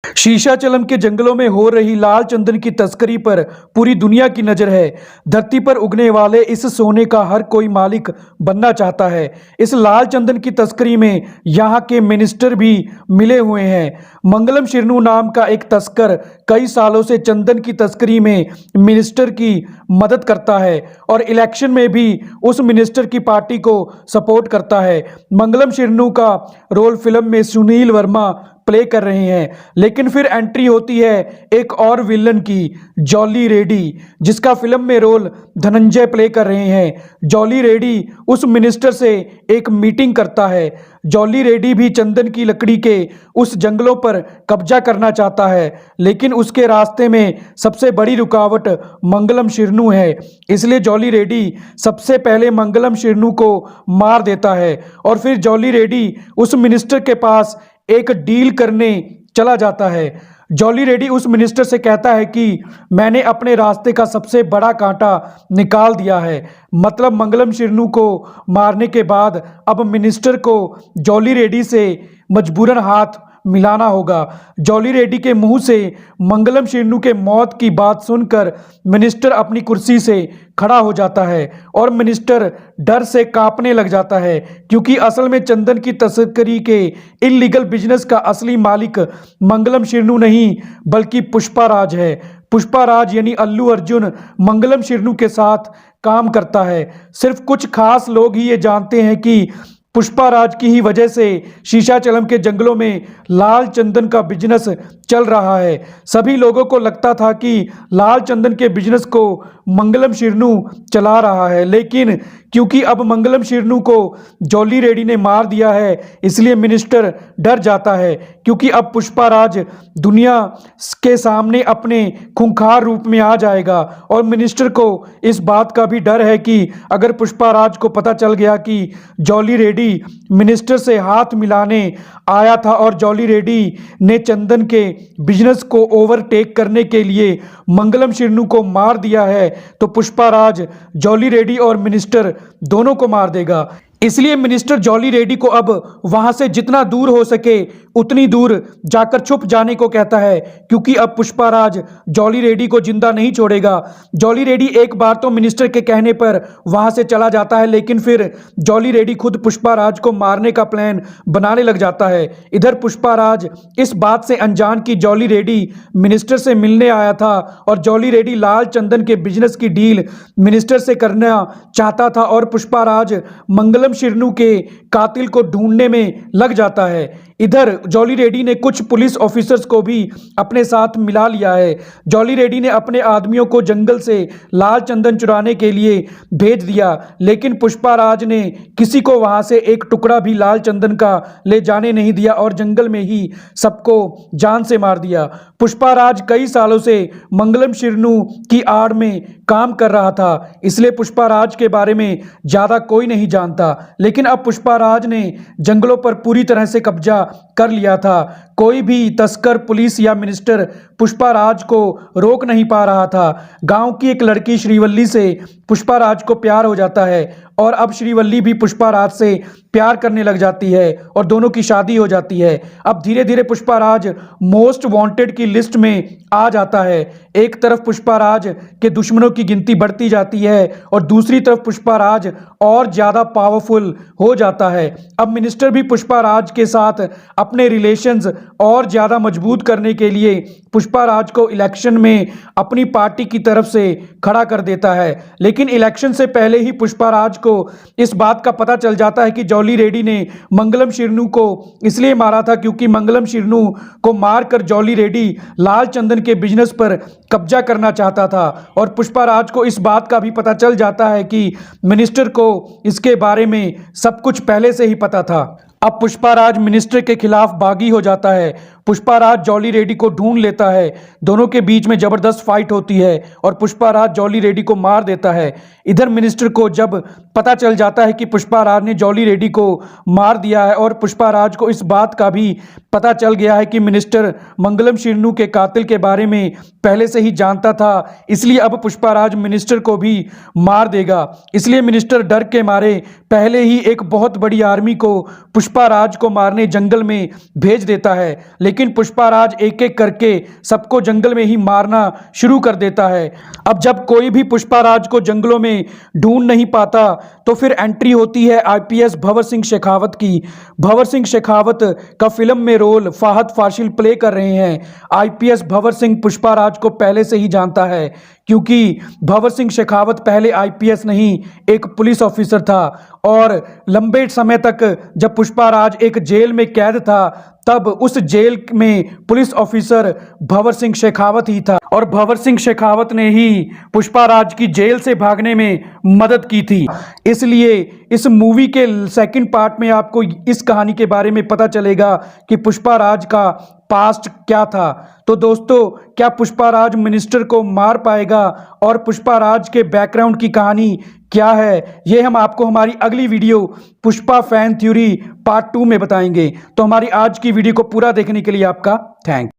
शीशाचलम के जंगलों में हो रही लाल चंदन की तस्करी पर पूरी दुनिया की नजर है। धरती पर उगने वाले इस सोने का हर कोई मालिक बनना चाहता है। इस लाल चंदन की तस्करी में यहाँ के मिनिस्टर भी मिले हुए हैं। मंगलम शिरनू नाम का एक तस्कर कई सालों से चंदन की तस्करी में मिनिस्टर की मदद करता है और इलेक्शन में भी उस मिनिस्टर की पार्टी को सपोर्ट करता है। मंगलम शिरनू का रोल फिल्म में सुनील वर्मा प्ले कर रहे हैं, लेकिन फिर एंट्री होती है एक और विलन की, जॉली रेड्डी, जिसका फिल्म में रोल धनंजय प्ले कर रहे हैं। जॉली रेड्डी उस मिनिस्टर से एक मीटिंग करता है। जॉली रेड्डी भी चंदन की लकड़ी के उस जंगलों पर कब्जा करना चाहता है, लेकिन उसके रास्ते में सबसे बड़ी रुकावट मंगलम शिरनू है। इसलिए जॉली रेड्डी सबसे पहले मंगलम शिरनू को मार देता है और फिर जॉली रेड्डी उस मिनिस्टर के पास एक डील करने चला जाता है। जॉली रेड्डी उस मिनिस्टर से कहता है कि मैंने अपने रास्ते का सबसे बड़ा कांटा निकाल दिया है। मतलब मंगलम शिरनू को मारने के बाद अब मिनिस्टर को जॉली रेड्डी से मजबूरन हाथ मिलाना होगा। जॉली रेड्डी के मुंह से मंगलम शिरनू के मौत की बात सुनकर मिनिस्टर अपनी कुर्सी से खड़ा हो जाता है और मिनिस्टर डर से कांपने लग जाता है, क्योंकि असल में चंदन की तस्करी के इल्लीगल बिजनेस का असली मालिक मंगलम शिरनू नहीं बल्कि पुष्पाराज है। पुष्पाराज यानी अल्लू अर्जुन मंगलम शिरनू के साथ काम करता है। सिर्फ कुछ खास लोग ही ये जानते हैं कि पुष्पाराज की ही वजह से शीशाचलम के जंगलों में लाल चंदन का बिजनेस चल रहा है। सभी लोगों को लगता था कि लाल चंदन के बिजनेस को मंगलम शिरनू चला रहा है, लेकिन क्योंकि अब मंगलम शिरनू को जॉली रेड्डी ने मार दिया है, इसलिए मिनिस्टर डर जाता है, क्योंकि अब पुष्पाराज दुनिया के सामने अपने खूंखार रूप में आ जाएगा। और मिनिस्टर को इस बात का भी डर है कि अगर पुष्पाराज को पता चल गया कि जॉली रेड्डी मिनिस्टर से हाथ मिलाने आया था और जॉली रेड्डी ने चंदन के बिजनेस को ओवरटेक करने के लिए मंगलम शिरनू को मार दिया है, तो पुष्पाराज जॉली रेड्डी और मिनिस्टर दोनों को मार देगा। इसलिए मिनिस्टर जॉली रेड्डी को अब वहां से जितना दूर हो सके उतनी दूर जाकर छुप जाने को कहता है, क्योंकि अब पुष्पाराज जॉली रेड्डी को जिंदा नहीं छोड़ेगा। जॉली रेड्डी एक बार तो मिनिस्टर के कहने पर वहां से चला जाता है, लेकिन फिर जॉली रेड्डी खुद पुष्पाराज को मारने का प्लान बनाने लग जाता है। इधर पुष्पाराज इस बात से अनजान कि जॉली रेड्डी मिनिस्टर से मिलने आया था और जॉली रेड्डी लाल चंदन के बिजनेस की डील मिनिस्टर से करना चाहता था और पुष्पाराज मंगलम शिरनू के कातिल को ढूंढने में लग जाता है। इधर जॉली रेड्डी ने कुछ पुलिस ऑफिसर्स को भी अपने साथ मिला लिया है। जॉली रेड्डी ने अपने आदमियों को जंगल से लाल चंदन चुराने के लिए भेज दिया, लेकिन पुष्पाराज ने किसी को वहां से एक टुकड़ा भी लाल चंदन का ले जाने नहीं दिया और जंगल में ही सबको जान से मार दिया। पुष्पाराज कई सालों से मंगलम शिरनू की आड़ में काम कर रहा था, इसलिए पुष्पाराज के बारे में ज्यादा कोई नहीं जानता। लेकिन अब पुष्पाराज ने जंगलों पर पूरी तरह से कब्जा कर लिया था। कोई भी तस्कर, पुलिस या मिनिस्टर पुष्पाराज को रोक नहीं पा रहा था। गांव की एक लड़की श्रीवल्ली से पुष्पाराज को प्यार हो जाता है और अब श्रीवल्ली भी पुष्पाराज से प्यार करने लग जाती है और दोनों की शादी हो जाती है। अब धीरे धीरे पुष्पाराज मोस्ट वांटेड की लिस्ट में आ जाता है। एक तरफ पुष्पाराज के दुश्मनों की गिनती बढ़ती जाती है और दूसरी तरफ पुष्पाराज और ज्यादा पावरफुल हो जाता है। अब मिनिस्टर भी पुष्पाराज के साथ अपने रिलेशंस और ज्यादा मजबूत करने के लिए पुष्पाराज को इलेक्शन में अपनी पार्टी की तरफ से खड़ा कर देता है। लेकिन इलेक्शन से पहले ही पुष्पाराज को इस बात का पता चल जाता है कि जॉली रेड्डी ने मंगलम शिरनू को इसलिए मारा था क्योंकि मंगलम शिरनू को मारकर जॉली रेड्डी लाल चंदन के बिजनेस पर कब्जा करना चाहता था। और पुष्पाराज को इस बात का भी पता चल जाता है कि मिनिस्टर को इसके बारे में सब कुछ पहले से ही पता था। अब पुष्पाराज मिनिस्टर के खिलाफ बागी हो जाता है। पुष्पाराज जॉली रेड्डी को ढूंढ लेता है। दोनों के बीच में जबरदस्त फाइट होती है और पुष्पाराज जॉली रेड्डी को मार देता है। इधर मिनिस्टर को जब पता चल जाता है कि पुष्पाराज ने जॉली रेड्डी को मार दिया है और पुष्पाराज को इस बात का भी पता चल गया है कि मिनिस्टर मंगलम शिरनू के कातिल के बारे में पहले से ही जानता था, इसलिए अब पुष्पाराज मिनिस्टर को भी मार देगा। इसलिए मिनिस्टर डर के मारे पहले ही एक बहुत बड़ी आर्मी को पुष्पाराज को मारने जंगल में भेज देता है। लेकिन लेकिन पुष्पाराज एक एक करके सबको जंगल में ही मारना शुरू कर देता है। अब जब कोई भी पुष्पाराज को जंगलों में ढूंढ नहीं पाता तो फिर एंट्री होती है आईपीएस भंवर सिंह शेखावत की। भंवर सिंह शेखावत का फिल्म में रोल फाहद फासिल प्ले कर रहे हैं। आईपीएस भंवर सिंह पुष्पाराज को पहले से ही जानता है, क्योंकि भंवर सिंह शेखावत पहले आईपीएस नहीं एक पुलिस ऑफिसर था और लंबे समय तक जब पुष्पाराज एक जेल में कैद था तब उस जेल में पुलिस ऑफिसर भंवर सिंह शेखावत ही था और भंवर सिंह शेखावत ने ही पुष्पाराज की जेल से भागने में मदद की थी। इसलिए इस मूवी के सेकंड पार्ट में आपको इस कहानी के बारे में पता चलेगा कि पुष्पाराज का पास्ट क्या था। तो दोस्तों, क्या पुष्पाराज मिनिस्टर को मार पाएगा और पुष्पाराज के बैकग्राउंड की कहानी क्या है, ये हम आपको हमारी अगली video Pushpa fan theory part 2 में बताएंगे। तो हमारी आज की वीडियो को पूरा देखने के लिए आपका थैंक्स।